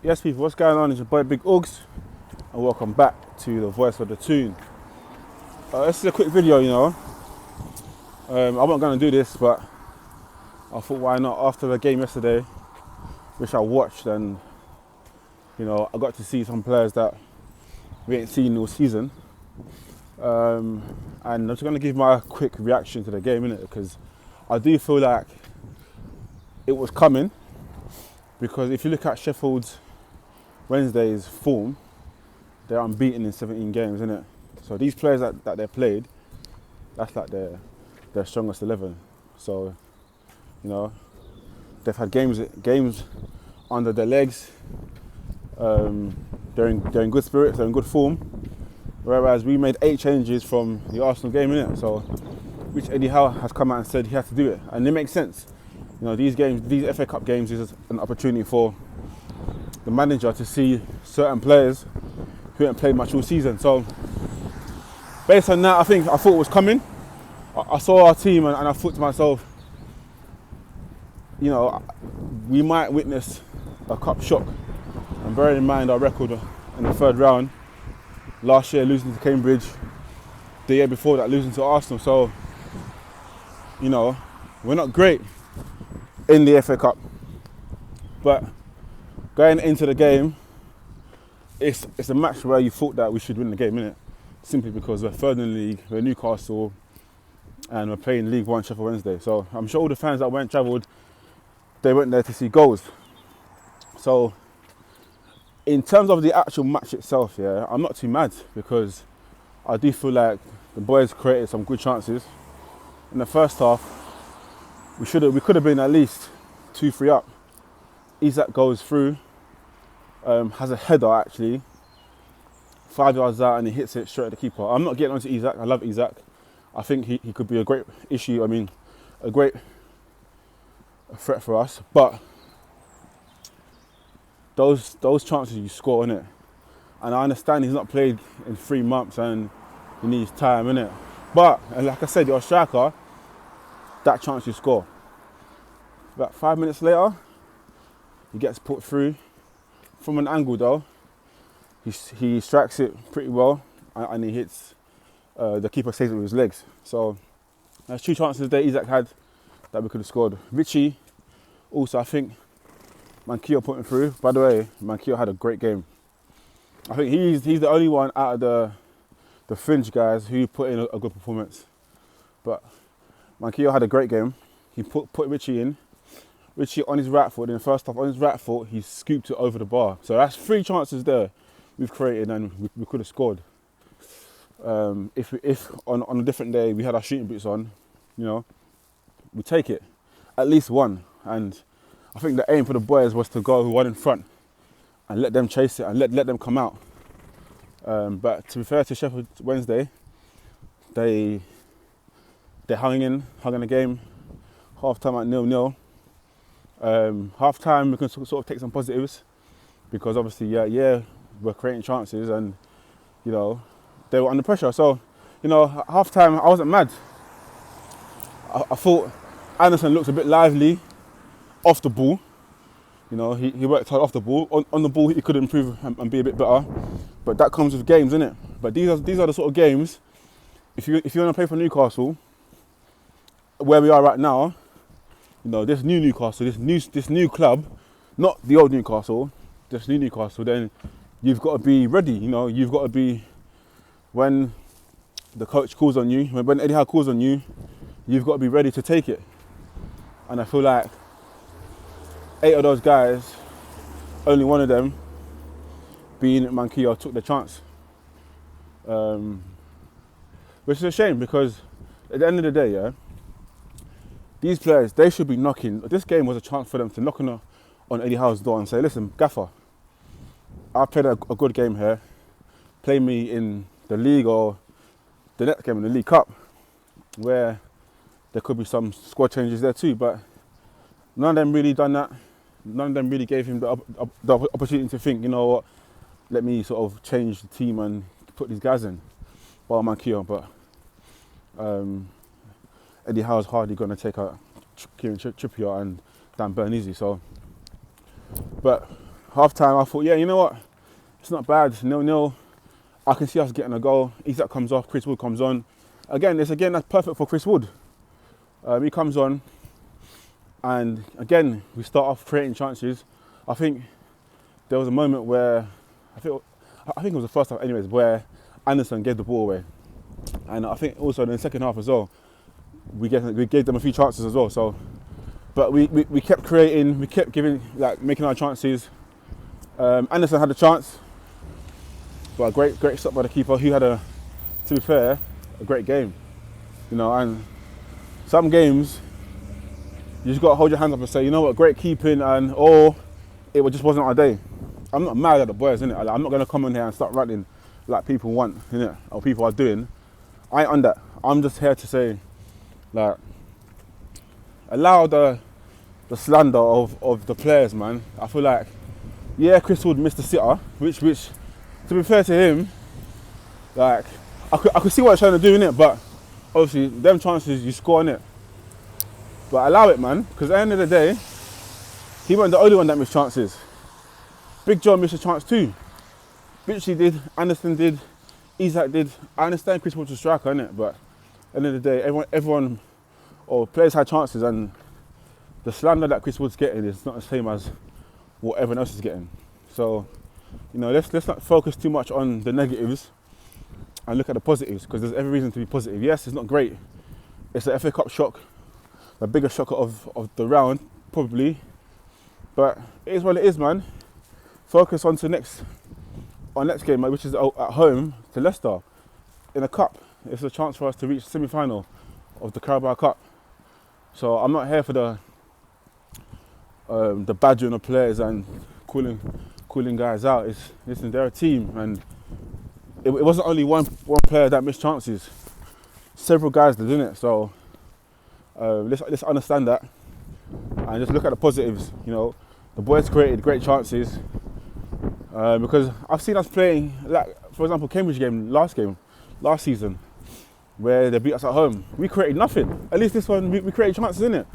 Yes, people, what's going on? It's your boy Big Uggs, and welcome back to the Voice of the Tune. This is a quick video, I'm not going to do this, but I thought why not? After the game yesterday, which I watched, and I got to see some players that we ain't seen all season. And I'm just going to give my quick reaction to the game, innit? Because I do feel like it was coming. Because if you look at Sheffield Wednesday's form, they're unbeaten in 17 games, innit? So these players that they played, that's like their strongest 11. So, they've had games under their legs. They're in good spirits, they're in good form. Whereas we made 8 changes from the Arsenal game, innit? So, which Eddie Howe has come out and said he has to do it, and it makes sense. These FA Cup games is an opportunity for the manager to see certain players who haven't played much all season. So, based on that, I thought it was coming. I saw our team and I thought to myself, we might witness a cup shock. And bearing in mind our record in the third round, last year losing to Cambridge, the year before that losing to Arsenal. So, we're not great in the FA Cup, but going into the game, it's a match where you thought that we should win the game, innit? Simply because we're third in the league, we're Newcastle, and we're playing League One Sheffield Wednesday. So I'm sure all the fans that travelled, they went there to see goals. So in terms of the actual match itself, I'm not too mad, because I do feel like the boys created some good chances. In the first half, we could have been at least 2-3 up. Isak goes through, has a header actually, 5 yards out, and he hits it straight at the keeper. I'm not getting onto Isak. I love Isak. I think he could be a great a great threat for us. But those chances you score, innit? And I understand he's not played in 3 months and he needs time, innit? But like I said, you're a striker. That chance you score. About 5 minutes later, he gets put through from an angle though. He strikes it pretty well, and he hits. The keeper saves it with his legs. So there's 2 chances that Isak had that we could have scored. Richie, also I think Manquillo put him through. By the way, Manquillo had a great game. I think he's the only one out of the fringe guys who put in a good performance. But Manquillo had a great game. He put Richie in. Richie on his right foot, in the first half on his right foot, he scooped it over the bar. So that's 3 chances there we've created, and we could have scored. If on a different day we had our shooting boots on, we take it. At least one. And I think the aim for the boys was to go 1 in front and let them chase it and let them come out. But to be fair to Sheffield Wednesday, they hung in the game. Half time at 0-0. Half time we can sort of take some positives, because obviously we're creating chances, and they were under pressure. So half time I wasn't mad. I thought Anderson looked a bit lively off the ball. He worked hard off the ball. On the ball he could improve and be a bit better, but that comes with games, innit? But these are the sort of games, if you want to play for Newcastle, where we are right now, this new Newcastle, this new club, not the old Newcastle, this new Newcastle, then you've got to be ready. You've got to be, when the coach calls on you, when Eddie Howe calls on you, you've got to be ready to take it. And I feel like 8 of those guys, only one of them, being Manquillo, took the chance. Which is a shame, because at the end of the day, these players, they should be knocking. This game was a chance for them to knock on Eddie Howe's door and say, listen, Gaffer, I played a good game here. Play me in the league or the next game in the League Cup, where there could be some squad changes there too. But none of them really done that. None of them really gave him the opportunity to think, what, let me sort of change the team and put these guys in. Bar Manquillo, but Eddie Howe's hardly going to take out Kieran Trippier and Dan Bernese. So, but half time, I thought, yeah, you know what? It's not bad. 0-0. I can see us getting a goal. Isak comes off. Chris Wood comes on. That's perfect for Chris Wood. He comes on, and again, we start off creating chances. I think there was a moment where I think it was the first half, anyways, where Anderson gave the ball away, and I think also in the second half as well, we gave them a few chances as well. So, but we kept creating, we kept making our chances. Anderson had a chance, but a great stop by the keeper, who had to be fair, a great game. And some games you just got to hold your hands up and say, you know what, great keeping, or it just wasn't our day. I'm not mad at the boys, innit? I'm not going to come in here and start ranting like people want, innit? Or people are doing. I ain't on that. I'm just here to say, like, allow the slander of the players, man. I feel like, yeah, Chris Wood missed the sitter, which to be fair to him, like, I could see what he's trying to do, innit? But obviously, them chances you score, innit? But allow it, man, because at the end of the day, he wasn't the only one that missed chances. Big John missed a chance too. Bitchley did, Anderson did, Isak did. I understand Chris Wood's a striker, innit? But at the end of the day, everyone or players had chances, and the slander that Chris Wood's getting is not the same as what everyone else is getting. So, let's not focus too much on the negatives and look at the positives, because there's every reason to be positive. Yes, it's not great. It's the FA Cup shock, the biggest shock of the round, probably. But it is what it is, man. Focus on to our next game, which is at home to Leicester in a cup. It's a chance for us to reach the semi-final of the Carabao Cup. So I'm not here for the badgering of players and cooling guys out. Listen, they're a team, and it wasn't only one player that missed chances. Several guys did, didn't it? So let's understand that and just look at the positives. The boys created great chances because I've seen us playing, like, for example, Cambridge last season, where they beat us at home. We created nothing. At least this one, we created chances, innit?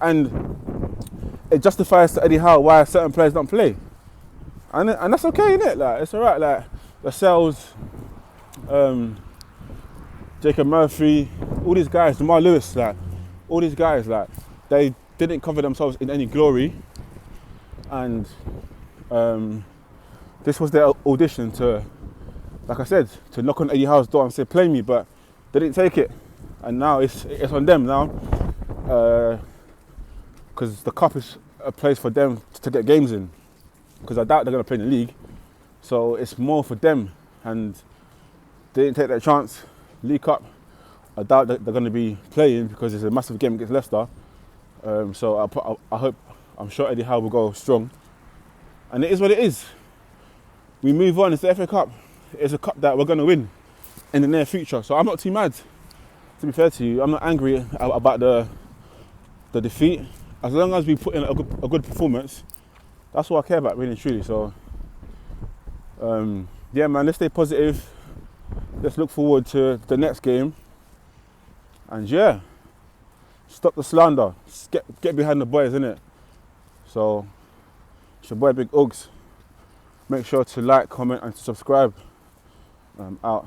And it justifies to Eddie Howe why certain players don't play. And that's okay, innit? Like, it's alright. Like, Lascelles, Jacob Murphy, all these guys, Jamal Lewis, like, all these guys, like, they didn't cover themselves in any glory. And this was their audition to, like I said, to knock on Eddie Howe's door and say, play me, but they didn't take it. And now it's on them now, because the cup is a place for them to get games in, because I doubt they're going to play in the league. So it's more for them, and they didn't take that chance. League Cup, I doubt that they're going to be playing, because it's a massive game against Leicester. So I'm sure Eddie Howe will go strong. And it is what it is. We move on. It's the FA Cup. It's a cup that we're going to win in the near future. So I'm not too mad, to be fair to you. I'm not angry about the defeat. As long as we put in a good performance, that's what I care about, really and truly. So, yeah, man, let's stay positive. Let's look forward to the next game. And yeah, stop the slander. Get behind the boys, innit? So, it's your boy Big Uggs. Make sure to like, comment and subscribe. Out.